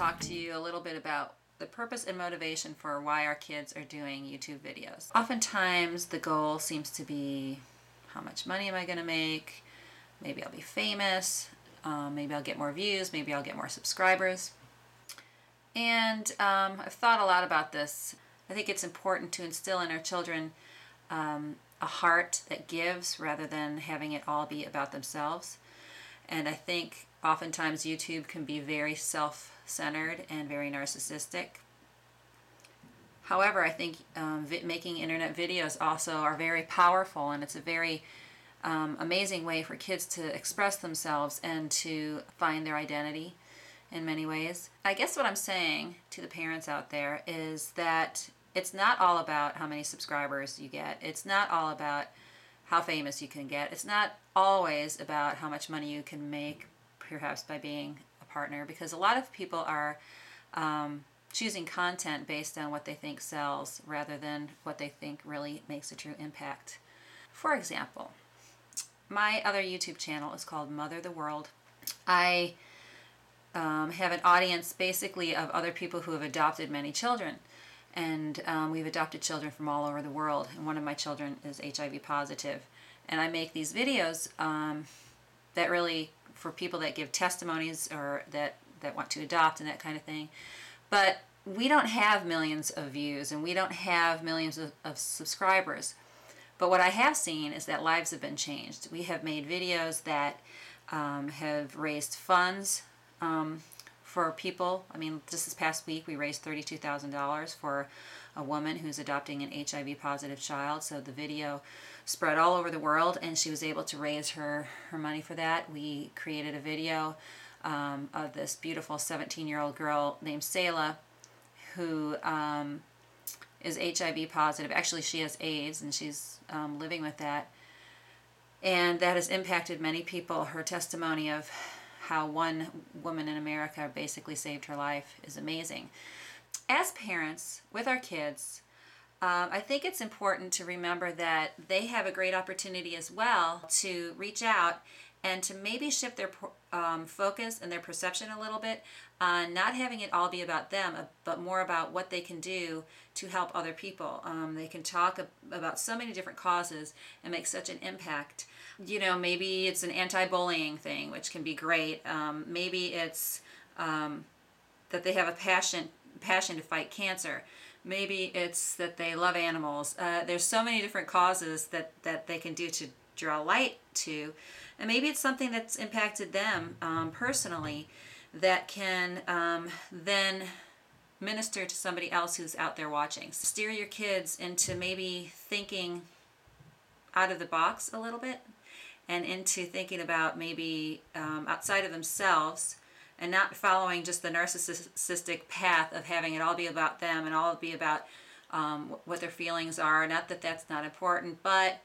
talk to you a little bit about the purpose and motivation for why our kids are doing YouTube videos. Oftentimes the goal seems to be, how much money am I going to make? Maybe I'll be famous. Maybe I'll get more views. Maybe I'll get more subscribers. And I've thought a lot about this. I think it's important to instill in our children a heart that gives rather than having it all be about themselves. And I think oftentimes YouTube can be very self-centered and very narcissistic. However, I think making internet videos also are very powerful, and it's a very amazing way for kids to express themselves and to find their identity in many ways. I guess what I'm saying to the parents out there is that it's not all about how many subscribers you get. It's not all about how famous you can get. It's not always about how much money you can make, perhaps by being a partner, because a lot of people are choosing content based on what they think sells rather than what they think really makes a true impact. For example, my other YouTube channel is called Mother the World. I have an audience basically of other people who have adopted many children. And we've adopted children from all over the world. And one of my children is HIV positive. And I make these videos that really, for people that give testimonies or that want to adopt and that kind of thing. But we don't have millions of views and we don't have millions of subscribers. But what I have seen is that lives have been changed. We have made videos that have raised funds for people. I mean, just this past week we raised $32,000 for a woman who's adopting an HIV positive child. So the video spread all over the world and she was able to raise her money for that. We created a video of this beautiful 17-year-old girl named Selah who is HIV positive. Actually, she has AIDS and she's living with that. And that has impacted many people. Her testimony of how one woman in America basically saved her life is amazing. As parents, with our kids, I think it's important to remember that they have a great opportunity as well to reach out and to maybe shift their focus and their perception a little bit on not having it all be about them, but more about what they can do to help other people. They can talk about so many different causes and make such an impact. You know, maybe it's an anti-bullying thing, which can be great. Maybe it's that they have a passion to fight cancer. Maybe it's that they love animals. There's so many different causes that they can do to draw light to. And maybe it's something that's impacted them personally that can then minister to somebody else who's out there watching. Steer your kids into maybe thinking out of the box a little bit and into thinking about maybe outside of themselves and not following just the narcissistic path of having it all be about them and all be about what their feelings are. Not that that's not important, but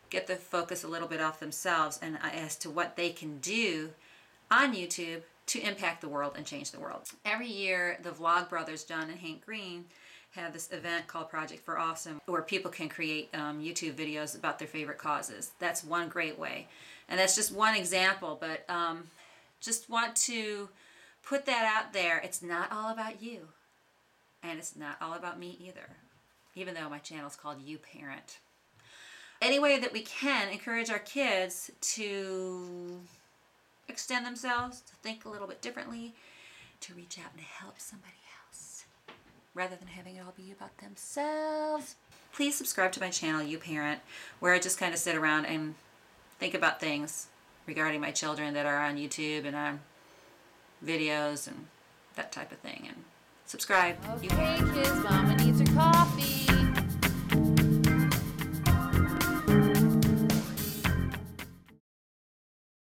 get the focus a little bit off themselves and as to what they can do on YouTube to impact the world and change the world. Every year, the Vlog Brothers, John and Hank Green, have this event called Project for Awesome where people can create YouTube videos about their favorite causes. That's one great way. And that's just one example, but just want to put that out there. It's not all about you. And it's not all about me either, even though my channel is called You Parent. Any way that we can encourage our kids to extend themselves, to think a little bit differently, to reach out and help somebody else, rather than having it all be about themselves. Please subscribe to my channel, You Parent, where I just kind of sit around and think about things regarding my children that are on YouTube and on videos and that type of thing. And subscribe. Okay, kids, bye.